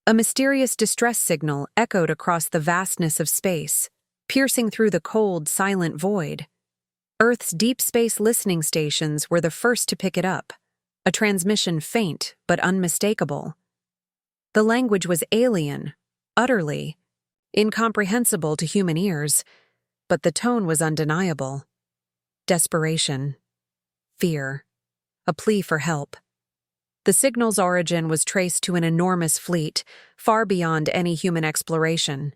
A mysterious distress signal echoed across the vastness of space, piercing through the cold, silent void. Earth's deep space listening stations were the first to pick it up, a transmission faint but unmistakable. The language was alien, utterly incomprehensible to human ears, but the tone was undeniable. Desperation. Fear. A plea for help. The signal's origin was traced to an enormous fleet, far beyond any human exploration.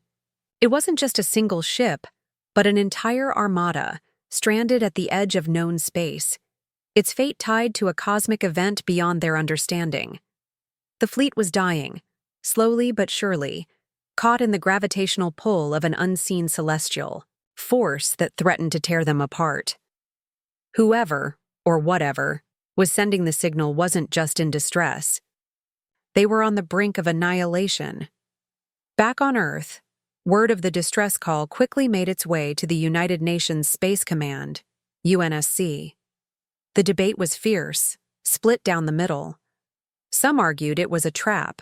It wasn't just a single ship, but an entire armada, stranded at the edge of known space, its fate tied to a cosmic event beyond their understanding. The fleet was dying, slowly but surely, caught in the gravitational pull of an unseen celestial force that threatened to tear them apart. Whoever, or whatever, was sending the signal wasn't just in distress. They were on the brink of annihilation. Back on Earth, word of the distress call quickly made its way to the United Nations Space Command, UNSC. The debate was fierce, split down the middle. Some argued it was a trap,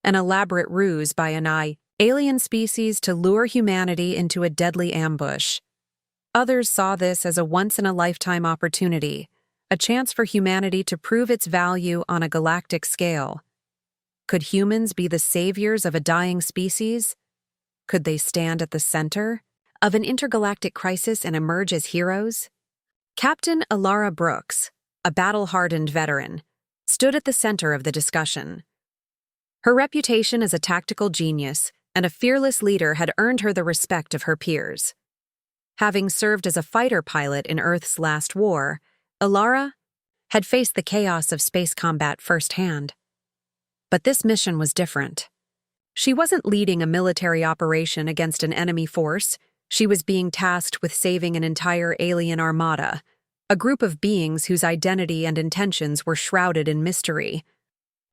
an elaborate ruse by an alien species to lure humanity into a deadly ambush. Others saw this as a once-in-a-lifetime opportunity, a chance for humanity to prove its value on a galactic scale. Could humans be the saviors of a dying species? Could they stand at the center of an intergalactic crisis and emerge as heroes? Captain Alara Brooks, a battle-hardened veteran, stood at the center of the discussion. Her reputation as a tactical genius and a fearless leader had earned her the respect of her peers. Having served as a fighter pilot in Earth's last war, Alara had faced the chaos of space combat firsthand. But this mission was different. She wasn't leading a military operation against an enemy force. She was being tasked with saving an entire alien armada, a group of beings whose identity and intentions were shrouded in mystery.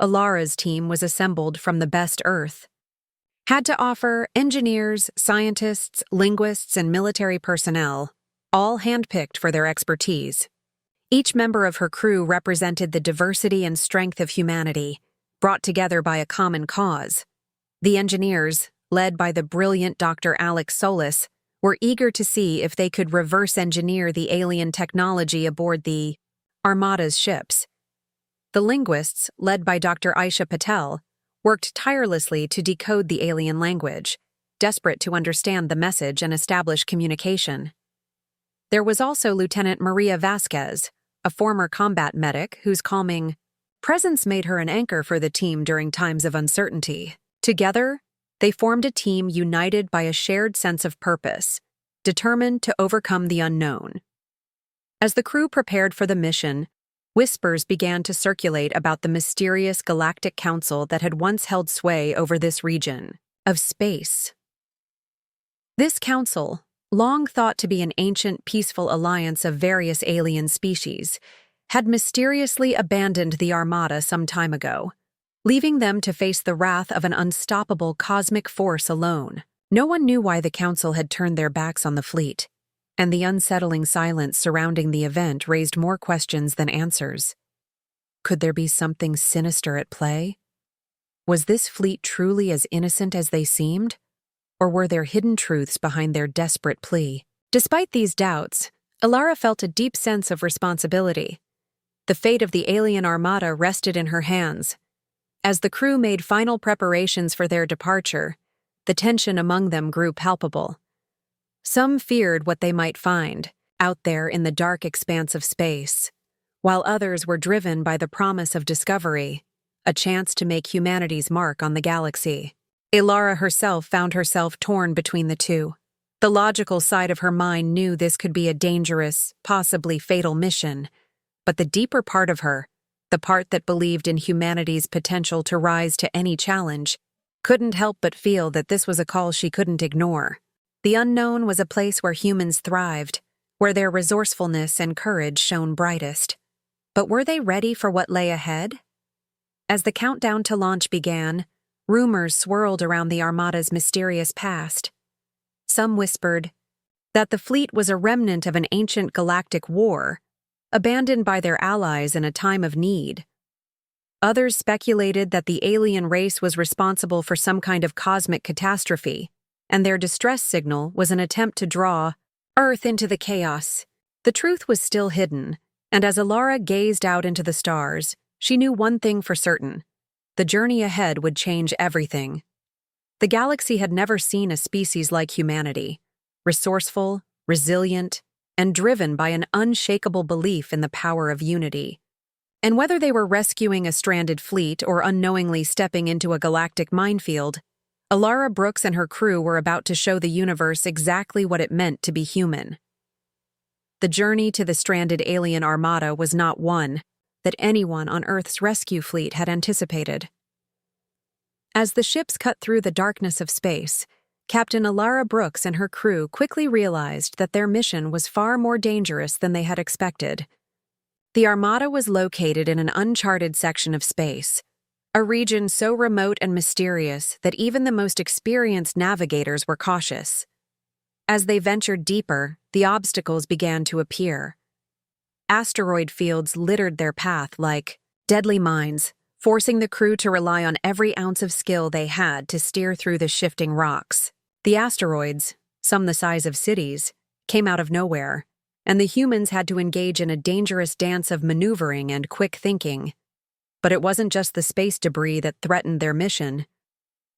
Alara's team was assembled from the best Earth. Had to offer engineers, scientists, linguists, and military personnel, all handpicked for their expertise. Each member of her crew represented the diversity and strength of humanity, brought together by a common cause. The engineers, led by the brilliant Dr. Alex Solis, were eager to see if they could reverse engineer the alien technology aboard the Armada's ships. The linguists, led by Dr. Aisha Patel, worked tirelessly to decode the alien language, desperate to understand the message and establish communication. There was also Lieutenant Maria Vasquez, a former combat medic whose calming presence made her an anchor for the team during times of uncertainty. Together, they formed a team united by a shared sense of purpose, determined to overcome the unknown. As the crew prepared for the mission, whispers began to circulate about the mysterious galactic council that had once held sway over this region of space. This council, long thought to be an ancient, peaceful alliance of various alien species, had mysteriously abandoned the Armada some time ago, leaving them to face the wrath of an unstoppable cosmic force alone. No one knew why the council had turned their backs on the fleet, and the unsettling silence surrounding the event raised more questions than answers. Could there be something sinister at play? Was this fleet truly as innocent as they seemed? Or were there hidden truths behind their desperate plea? Despite these doubts, Alara felt a deep sense of responsibility. The fate of the alien armada rested in her hands. As the crew made final preparations for their departure, the tension among them grew palpable. Some feared what they might find out there in the dark expanse of space, while others were driven by the promise of discovery, a chance to make humanity's mark on the galaxy. Alara herself found herself torn between the two. The logical side of her mind knew this could be a dangerous, possibly fatal mission, but the deeper part of her, the part that believed in humanity's potential to rise to any challenge, couldn't help but feel that this was a call she couldn't ignore. The unknown was a place where humans thrived, where their resourcefulness and courage shone brightest. But were they ready for what lay ahead? As the countdown to launch began, rumors swirled around the Armada's mysterious past. Some whispered that the fleet was a remnant of an ancient galactic war, abandoned by their allies in a time of need. Others speculated that the alien race was responsible for some kind of cosmic catastrophe, and their distress signal was an attempt to draw Earth into the chaos. The truth was still hidden, and as Alara gazed out into the stars, she knew one thing for certain: the journey ahead would change everything. The galaxy had never seen a species like humanity, resourceful, resilient, and driven by an unshakable belief in the power of unity. And whether they were rescuing a stranded fleet or unknowingly stepping into a galactic minefield, Alara Brooks and her crew were about to show the universe exactly what it meant to be human. The journey to the stranded alien Armada was not one that anyone on Earth's rescue fleet had anticipated. As the ships cut through the darkness of space, Captain Alara Brooks and her crew quickly realized that their mission was far more dangerous than they had expected. The Armada was located in an uncharted section of space, a region so remote and mysterious that even the most experienced navigators were cautious. As they ventured deeper, the obstacles began to appear. Asteroid fields littered their path like deadly mines, forcing the crew to rely on every ounce of skill they had to steer through the shifting rocks. The asteroids, some the size of cities, came out of nowhere, and the humans had to engage in a dangerous dance of maneuvering and quick thinking. But it wasn't just the space debris that threatened their mission.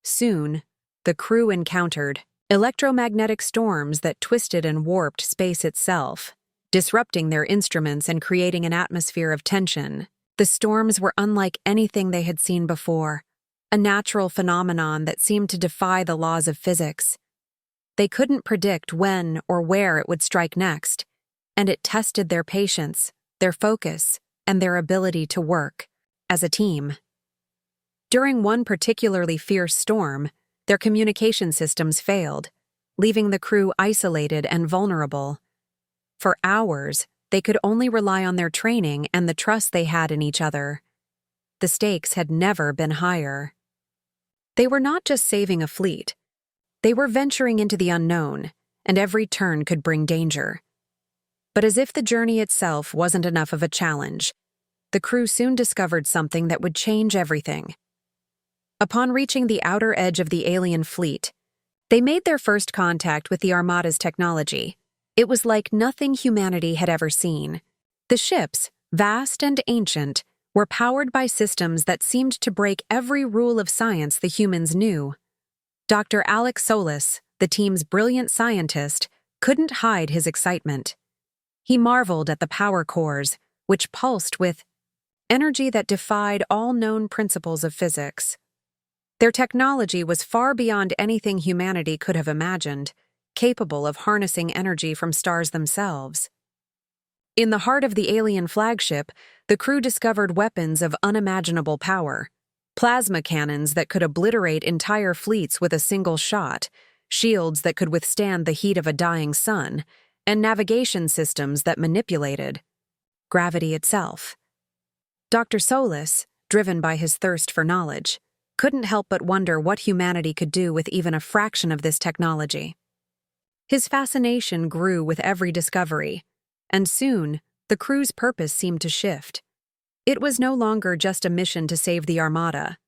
Soon, the crew encountered electromagnetic storms that twisted and warped space itself, disrupting their instruments and creating an atmosphere of tension. The storms were unlike anything they had seen before, a natural phenomenon that seemed to defy the laws of physics. They couldn't predict when or where it would strike next, and it tested their patience, their focus, and their ability to work as a team. During one particularly fierce storm, their communication systems failed, leaving the crew isolated and vulnerable. For hours, they could only rely on their training and the trust they had in each other. The stakes had never been higher. They were not just saving a fleet. They were venturing into the unknown, and every turn could bring danger. But as if the journey itself wasn't enough of a challenge, the crew soon discovered something that would change everything. Upon reaching the outer edge of the alien fleet, they made their first contact with the Armada's technology. It was like nothing humanity had ever seen. The ships, vast and ancient, were powered by systems that seemed to break every rule of science the humans knew. Dr. Alex Solis, the team's brilliant scientist, couldn't hide his excitement. He marveled at the power cores, which pulsed with energy that defied all known principles of physics. Their technology was far beyond anything humanity could have imagined, capable of harnessing energy from stars themselves. In the heart of the alien flagship, the crew discovered weapons of unimaginable power: plasma cannons that could obliterate entire fleets with a single shot, shields that could withstand the heat of a dying sun, and navigation systems that manipulated gravity itself. Dr. Solis, driven by his thirst for knowledge, couldn't help but wonder what humanity could do with even a fraction of this technology. His fascination grew with every discovery, and soon, the crew's purpose seemed to shift. It was no longer just a mission to save the Armada.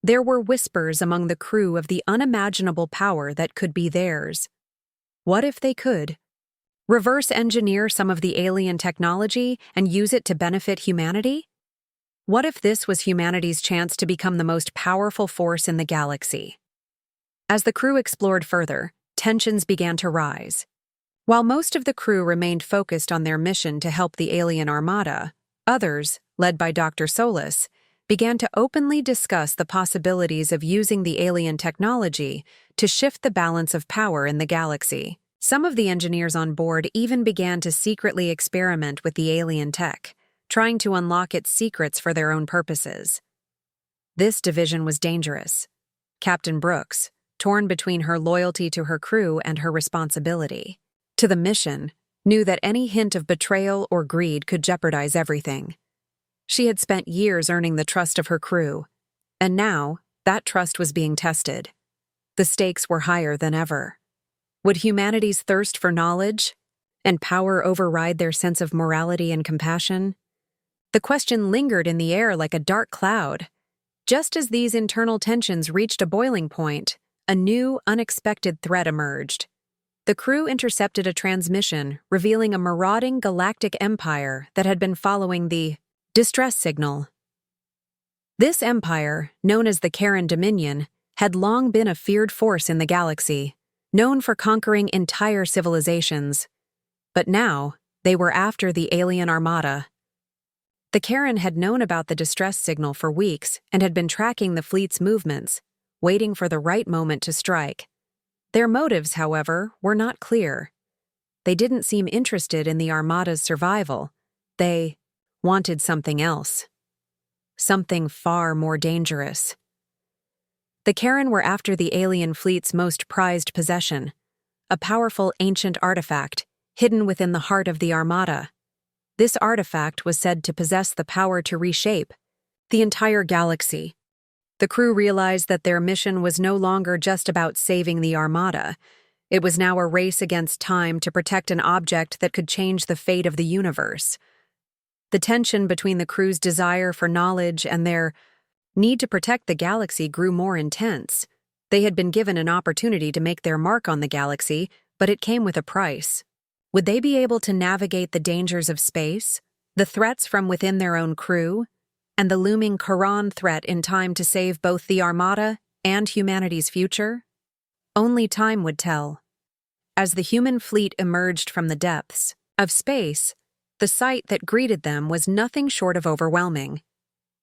There were whispers among the crew of the unimaginable power that could be theirs. What if they could reverse engineer some of the alien technology and use it to benefit humanity? What if this was humanity's chance to become the most powerful force in the galaxy? As the crew explored further, tensions began to rise. While most of the crew remained focused on their mission to help the alien Armada, others, led by Dr. Solis, began to openly discuss the possibilities of using the alien technology to shift the balance of power in the galaxy. Some of the engineers on board even began to secretly experiment with the alien tech, trying to unlock its secrets for their own purposes. This division was dangerous. Captain Brooks, torn between her loyalty to her crew and her responsibility to the mission, knew that any hint of betrayal or greed could jeopardize everything. She had spent years earning the trust of her crew, and now that trust was being tested. The stakes were higher than ever. Would humanity's thirst for knowledge and power override their sense of morality and compassion? The question lingered in the air like a dark cloud. Just as these internal tensions reached a boiling point, a new, unexpected threat emerged. The crew intercepted a transmission revealing a marauding galactic empire that had been following the distress signal. This empire, known as the Karen Dominion, had long been a feared force in the galaxy, known for conquering entire civilizations. But now, they were after the alien Armada. The Karen had known about the distress signal for weeks and had been tracking the fleet's movements, waiting for the right moment to strike. Their motives, however, were not clear. They didn't seem interested in the Armada's survival. They wanted something else. Something far more dangerous. The Karen were after the alien fleet's most prized possession, a powerful ancient artifact hidden within the heart of the Armada. This artifact was said to possess the power to reshape the entire galaxy. The crew realized that their mission was no longer just about saving the Armada. It was now a race against time to protect an object that could change the fate of the universe. The tension between the crew's desire for knowledge and their need to protect the galaxy grew more intense. They had been given an opportunity to make their mark on the galaxy, but it came with a price. Would they be able to navigate the dangers of space, the threats from within their own crew, and the looming Quran threat in time to save both the Armada and humanity's future? Only time would tell. As the human fleet emerged from the depths of space, the sight that greeted them was nothing short of overwhelming.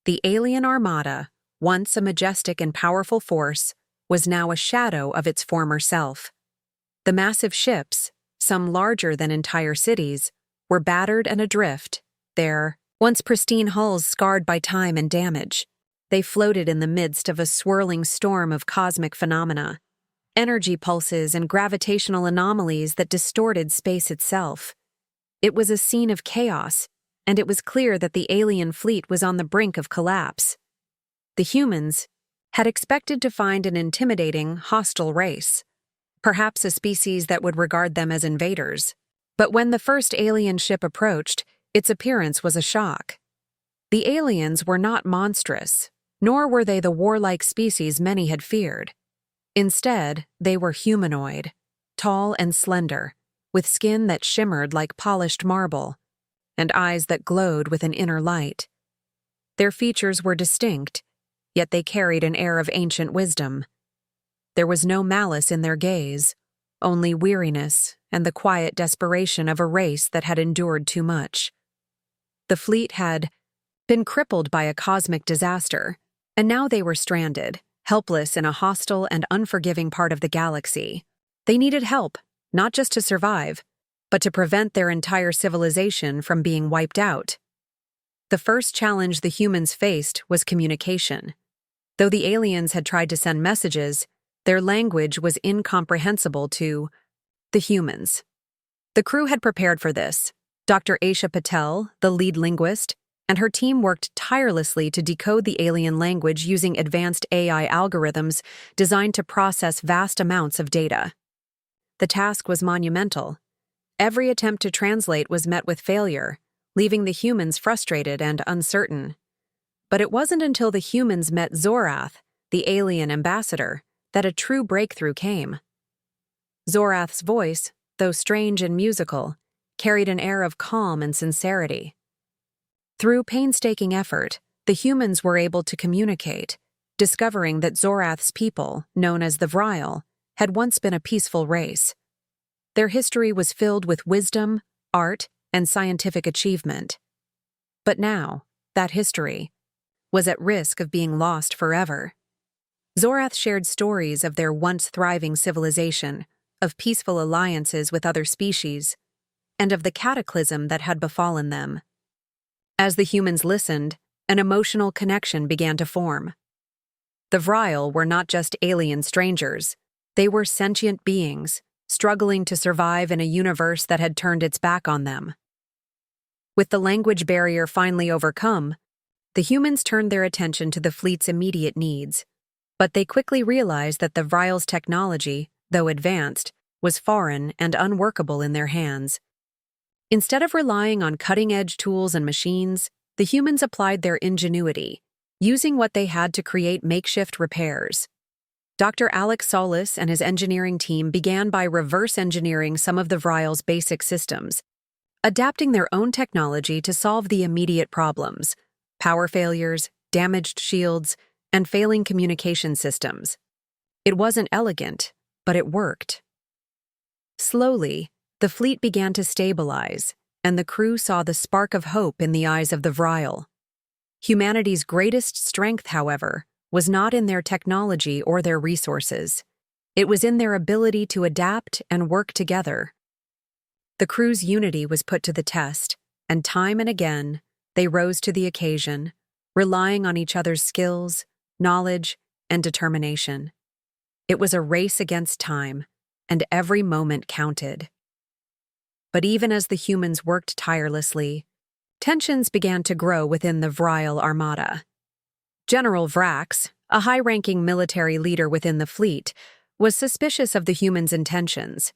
The alien Armada, once a majestic and powerful force, was now a shadow of its former self. The massive ships, some larger than entire cities, were battered and adrift, their once pristine hulls scarred by time and damage. They floated in the midst of a swirling storm of cosmic phenomena, energy pulses and gravitational anomalies that distorted space itself. It was a scene of chaos, and it was clear that the alien fleet was on the brink of collapse. The humans had expected to find an intimidating, hostile race, perhaps a species that would regard them as invaders. But when the first alien ship approached, its appearance was a shock. The aliens were not monstrous, nor were they the warlike species many had feared. Instead, they were humanoid, tall and slender, with skin that shimmered like polished marble, and eyes that glowed with an inner light. Their features were distinct, yet they carried an air of ancient wisdom. There was no malice in their gaze, only weariness and the quiet desperation of a race that had endured too much. The fleet had been crippled by a cosmic disaster, and now they were stranded, helpless in a hostile and unforgiving part of the galaxy. They needed help, not just to survive, but to prevent their entire civilization from being wiped out. The first challenge the humans faced was communication. Though the aliens had tried to send messages, their language was incomprehensible to the humans. The crew had prepared for this. Dr. Aisha Patel, the lead linguist, and her team worked tirelessly to decode the alien language using advanced AI algorithms designed to process vast amounts of data. The task was monumental. Every attempt to translate was met with failure, leaving the humans frustrated and uncertain. But it wasn't until the humans met Zorath, the alien ambassador, that a true breakthrough came. Zorath's voice, though strange and musical, carried an air of calm and sincerity. Through painstaking effort, the humans were able to communicate, discovering that Zorath's people, known as the Vryle, had once been a peaceful race. Their history was filled with wisdom, art, and scientific achievement. But now, that history was at risk of being lost forever. Zorath shared stories of their once thriving civilization, of peaceful alliances with other species, and of the cataclysm that had befallen them. As the humans listened, an emotional connection began to form. The Vryle were not just alien strangers, they were sentient beings, struggling to survive in a universe that had turned its back on them. With the language barrier finally overcome, the humans turned their attention to the fleet's immediate needs. But they quickly realized that the Vryle's technology, though advanced, was foreign and unworkable in their hands. Instead of relying on cutting-edge tools and machines, The humans applied their ingenuity, using what they had to create makeshift repairs. Dr. Alex Solis and his engineering team began by reverse engineering some of the Vryle's basic systems, adapting their own technology to solve the immediate problems: power failures, damaged shields, and failing communication systems. It wasn't elegant, but it worked. Slowly, the fleet began to stabilize, and the crew saw the spark of hope in the eyes of the Vryle. Humanity's greatest strength, however, was not in their technology or their resources. It was in their ability to adapt and work together. The crew's unity was put to the test, and time and again, they rose to the occasion, relying on each other's skills, knowledge, and determination. It was a race against time, and every moment counted. But even as the humans worked tirelessly, tensions began to grow within the Vryle Armada. General Vrax, a high-ranking military leader within the fleet, was suspicious of the humans' intentions.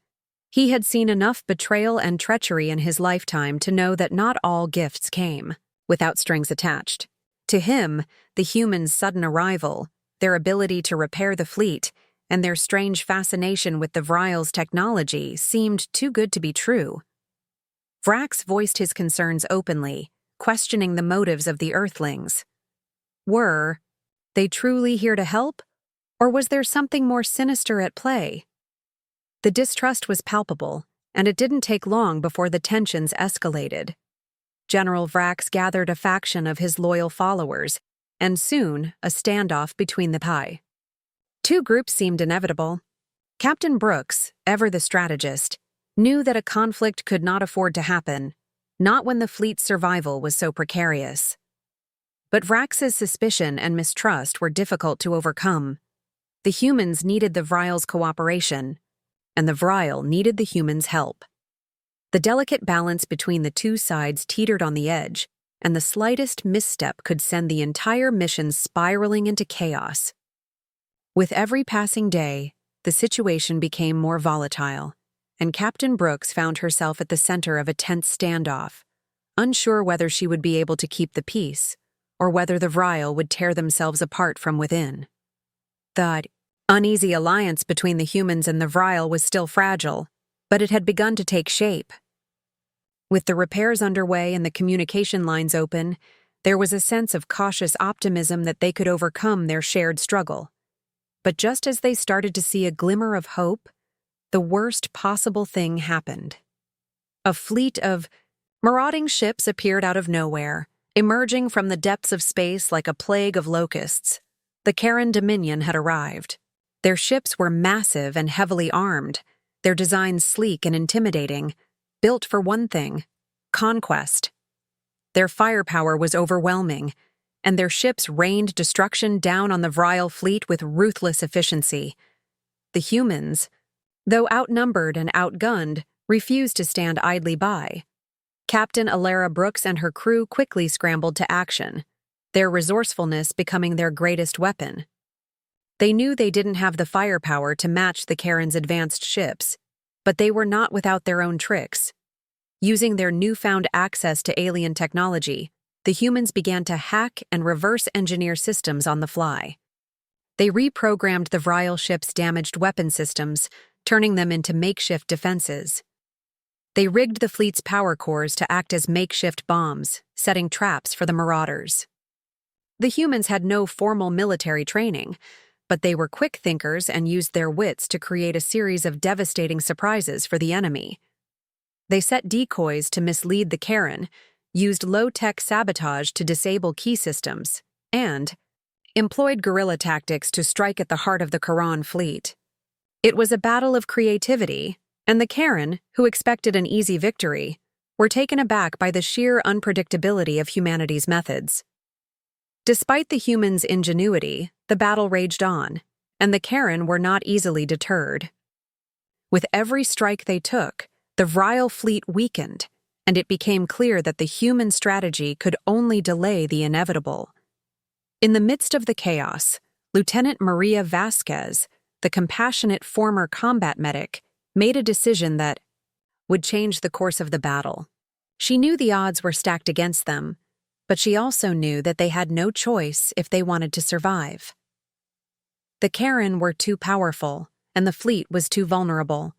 He had seen enough betrayal and treachery in his lifetime to know that not all gifts came without strings attached. To him, the humans' sudden arrival, their ability to repair the fleet, and their strange fascination with the Vryle's technology seemed too good to be true. Vrax voiced his concerns openly, questioning the motives of the Earthlings. Were they truly here to help, or was there something more sinister at play? The distrust was palpable, and it didn't take long before the tensions escalated. General Vrax gathered a faction of his loyal followers, and soon a standoff between the pie. Two groups seemed inevitable. Captain Brooks, ever the strategist, knew that a conflict could not afford to happen, not when the fleet's survival was so precarious. But Vrax's suspicion and mistrust were difficult to overcome. The humans needed the Vryle's cooperation, and the Vryle needed the humans' help. The delicate balance between the two sides teetered on the edge, and the slightest misstep could send the entire mission spiraling into chaos. With every passing day, the situation became more volatile, and Captain Brooks found herself at the center of a tense standoff, unsure whether she would be able to keep the peace, or whether the Vryle would tear themselves apart from within. The uneasy alliance between the humans and the Vryle was still fragile, but it had begun to take shape. With the repairs underway and the communication lines open, there was a sense of cautious optimism that they could overcome their shared struggle. But just as they started to see a glimmer of hope, the worst possible thing happened. A fleet of marauding ships appeared out of nowhere, emerging from the depths of space like a plague of locusts. The Karen Dominion had arrived. Their ships were massive and heavily armed, their designs sleek and intimidating, built for one thing: conquest. Their firepower was overwhelming, and their ships rained destruction down on the Vryle fleet with ruthless efficiency. The humans, though outnumbered and outgunned, refused to stand idly by. Captain Alara Brooks and her crew quickly scrambled to action, their resourcefulness becoming their greatest weapon. They knew they didn't have the firepower to match the Karen's advanced ships, but they were not without their own tricks. Using their newfound access to alien technology, the humans began to hack and reverse engineer systems on the fly. They reprogrammed the Vryle ship's damaged weapon systems, turning them into makeshift defenses. They rigged the fleet's power cores to act as makeshift bombs, setting traps for the marauders. The humans had no formal military training, but they were quick thinkers and used their wits to create a series of devastating surprises for the enemy. They set decoys to mislead the Karen, used low-tech sabotage to disable key systems, and employed guerrilla tactics to strike at the heart of the Karan fleet. It was a battle of creativity, and the Karen, who expected an easy victory, were taken aback by the sheer unpredictability of humanity's methods. Despite the humans' ingenuity, the battle raged on, and the Karen were not easily deterred. With every strike they took, the Vryle fleet weakened, and it became clear that the human strategy could only delay the inevitable. In the midst of the chaos, Lieutenant Maria Vasquez, the compassionate former combat medic, made a decision that would change the course of the battle. She knew the odds were stacked against them, but she also knew that they had no choice if they wanted to survive. The Karen were too powerful, and the fleet was too vulnerable.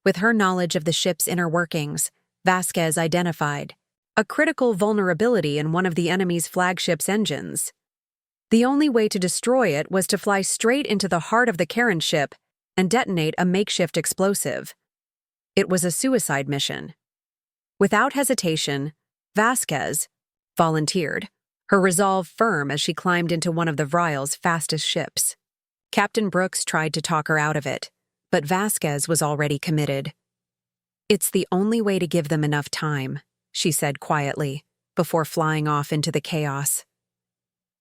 With her knowledge of the ship's inner workings, Vasquez identified a critical vulnerability in one of the enemy's flagship's engines. The only way to destroy it was to fly straight into the heart of the Karen ship and detonate a makeshift explosive. It was a suicide mission. Without hesitation, Vasquez volunteered, her resolve firm as she climbed into one of the Vrial's fastest ships. Captain Brooks tried to talk her out of it, but Vasquez was already committed. "It's the only way to give them enough time," she said quietly, before flying off into the chaos.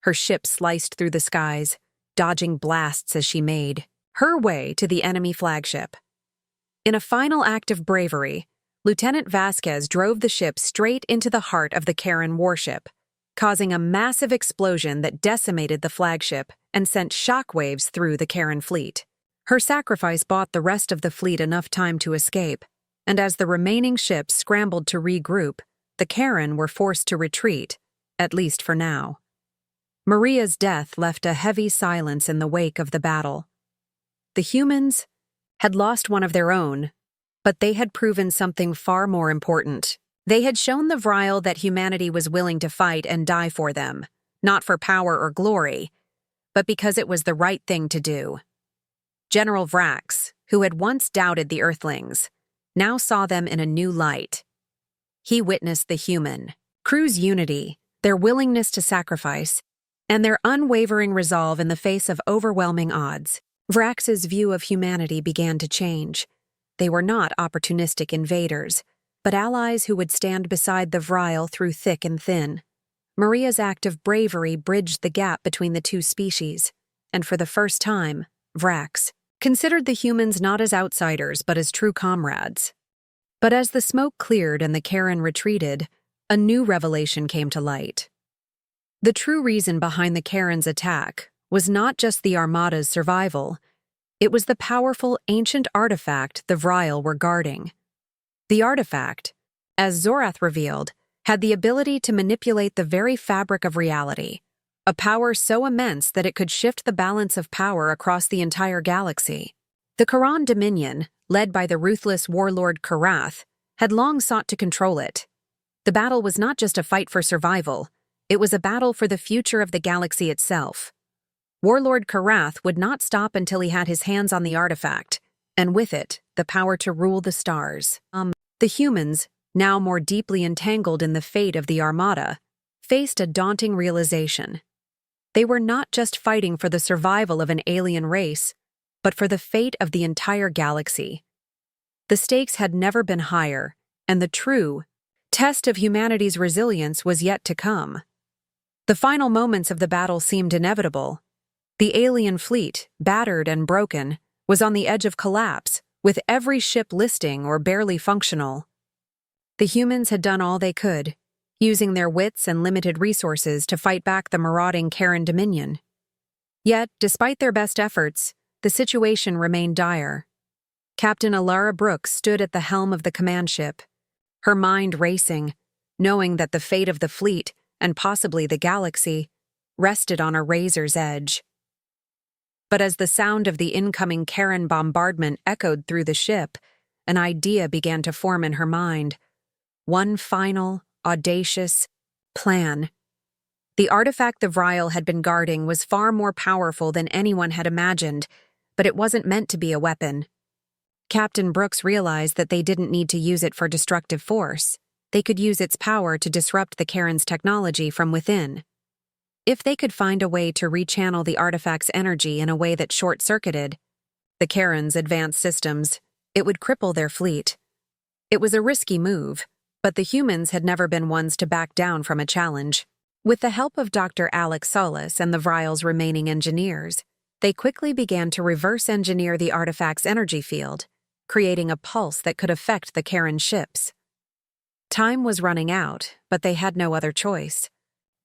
Her ship sliced through the skies, dodging blasts as she made her way to the enemy flagship. In a final act of bravery, Lieutenant Vasquez drove the ship straight into the heart of the Karen warship, causing a massive explosion that decimated the flagship and sent shockwaves through the Karen fleet. Her sacrifice bought the rest of the fleet enough time to escape, and as the remaining ships scrambled to regroup, the Karen were forced to retreat, at least for now. Maria's death left a heavy silence in the wake of the battle. The humans had lost one of their own, but they had proven something far more important. They had shown the Vrial that humanity was willing to fight and die for them, not for power or glory, but because it was the right thing to do. General Vrax, who had once doubted the Earthlings, now saw them in a new light. He witnessed the human crew's unity, their willingness to sacrifice, and their unwavering resolve in the face of overwhelming odds. Vrax's view of humanity began to change. They were not opportunistic invaders, but allies who would stand beside the Vrial through thick and thin. Maria's act of bravery bridged the gap between the two species, and for the first time, Vrax considered the humans not as outsiders but as true comrades. But as the smoke cleared and the Karen retreated, a new revelation came to light. The true reason behind the Karen's attack was not just the Armada's survival, it was the powerful ancient artifact the Vrial were guarding. The artifact, as Zorath revealed, had the ability to manipulate the very fabric of reality, a power so immense that it could shift the balance of power across the entire galaxy. The Karan Dominion, led by the ruthless warlord Karath, had long sought to control it. The battle was not just a fight for survival, it was a battle for the future of the galaxy itself. Warlord Karath would not stop until he had his hands on the artifact, and with it, the power to rule the stars. The humans, now more deeply entangled in the fate of the Armada, faced a daunting realization. They were not just fighting for the survival of an alien race, but for the fate of the entire galaxy. The stakes had never been higher, and the true test of humanity's resilience was yet to come. The final moments of the battle seemed inevitable. The alien fleet, battered and broken, was on the edge of collapse, with every ship listing or barely functional. The humans had done all they could, using their wits and limited resources to fight back the marauding Karen Dominion. Yet, despite their best efforts, the situation remained dire. Captain Alara Brooks stood at the helm of the command ship, her mind racing, knowing that the fate of the fleet, and possibly the galaxy, rested on a razor's edge. But as the sound of the incoming Karen bombardment echoed through the ship, an idea began to form in her mind. One final, audacious plan. The artifact the Vrial had been guarding was far more powerful than anyone had imagined, but it wasn't meant to be a weapon. Captain Brooks realized that they didn't need to use it for destructive force. They could use its power to disrupt the Karen's technology from within. If they could find a way to rechannel the artifact's energy in a way that short-circuited the Karen's advanced systems, it would cripple their fleet. It was a risky move, but the humans had never been ones to back down from a challenge. With the help of Dr. Alex Solis and the Vrial's remaining engineers, they quickly began to reverse-engineer the artifact's energy field, creating a pulse that could affect the Karen ships. Time was running out, but they had no other choice.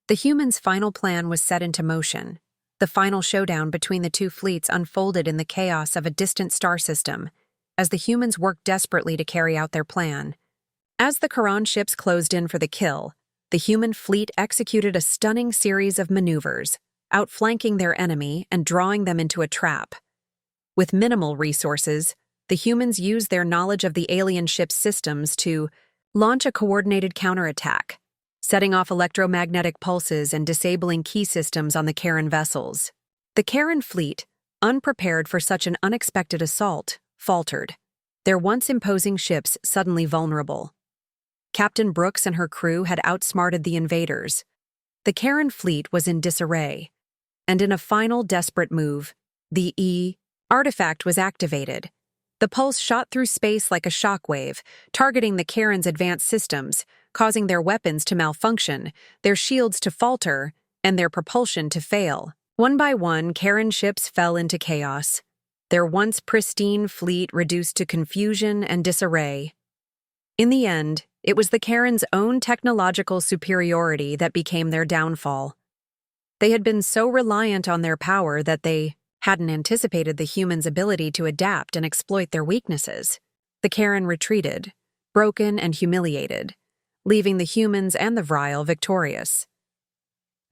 The humans' final plan was set into motion. The final showdown between the two fleets unfolded in the chaos of a distant star system, as the humans worked desperately to carry out their plan. As the Karan ships closed in for the kill, the human fleet executed a stunning series of maneuvers, outflanking their enemy and drawing them into a trap. With minimal resources, the humans used their knowledge of the alien ship's systems to launch a coordinated counterattack, setting off electromagnetic pulses and disabling key systems on the Karen vessels. The Karen fleet, unprepared for such an unexpected assault, faltered, their once imposing ships suddenly vulnerable. Captain Brooks and her crew had outsmarted the invaders. The Karen fleet was in disarray, and in a final desperate move, the artifact was activated. The pulse shot through space like a shockwave, targeting the Karen's advanced systems, causing their weapons to malfunction, their shields to falter, and their propulsion to fail. One by one, Karen ships fell into chaos, their once pristine fleet reduced to confusion and disarray. In the end, it was the Karen's own technological superiority that became their downfall. They had been so reliant on their power that they hadn't anticipated the humans' ability to adapt and exploit their weaknesses. The Karen retreated, broken and humiliated, leaving the humans and the Vryle victorious.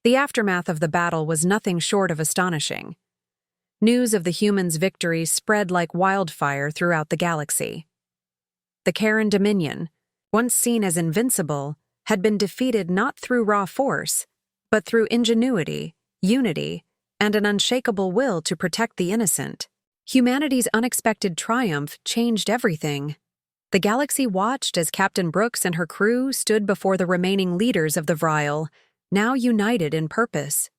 The aftermath of the battle was nothing short of astonishing. News of the humans' victory spread like wildfire throughout the galaxy. The Karen Dominion, once seen as invincible, had been defeated not through raw force, but through ingenuity, unity, and an unshakable will to protect the innocent. Humanity's unexpected triumph changed everything. The galaxy watched as Captain Brooks and her crew stood before the remaining leaders of the Vryle, now united in purpose.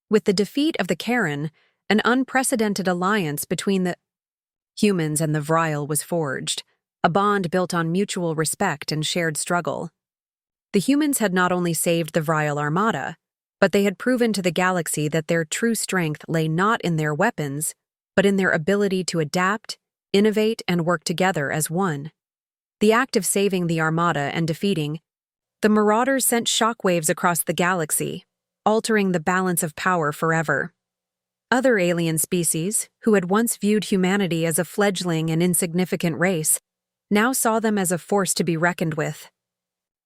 With the defeat of the Karen, an unprecedented alliance between the humans and the Vryle was forged, a bond built on mutual respect and shared struggle. The humans had not only saved the Vryle Armada, but they had proven to the galaxy that their true strength lay not in their weapons, but in their ability to adapt, innovate, and work together as one. The act of saving the Armada and defeating the Marauders sent shockwaves across the galaxy, altering the balance of power forever. Other alien species, who had once viewed humanity as a fledgling and insignificant race, now saw them as a force to be reckoned with.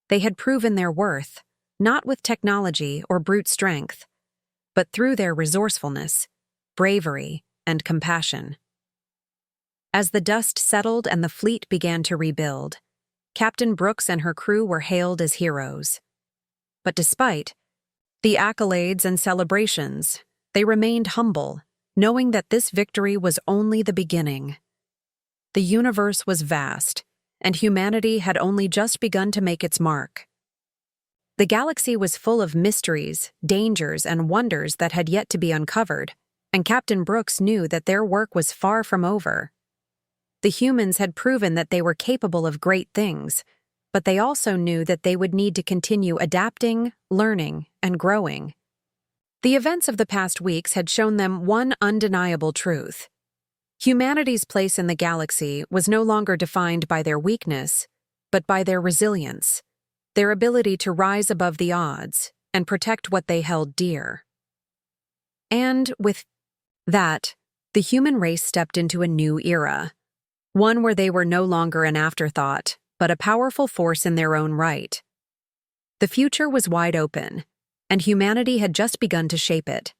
They had proven their worth, not with technology or brute strength, but through their resourcefulness, bravery, and compassion. As the dust settled and the fleet began to rebuild, Captain Brooks and her crew were hailed as heroes. But despite the accolades and celebrations, they remained humble, knowing that this victory was only the beginning. The universe was vast, and humanity had only just begun to make its mark. The galaxy was full of mysteries, dangers, and wonders that had yet to be uncovered, and Captain Brooks knew that their work was far from over. The humans had proven that they were capable of great things, but they also knew that they would need to continue adapting, learning, and growing. The events of the past weeks had shown them one undeniable truth. Humanity's place in the galaxy was no longer defined by their weakness, but by their resilience, their ability to rise above the odds and protect what they held dear. And with that, the human race stepped into a new era, one where they were no longer an afterthought, but a powerful force in their own right. The future was wide open, and humanity had just begun to shape it.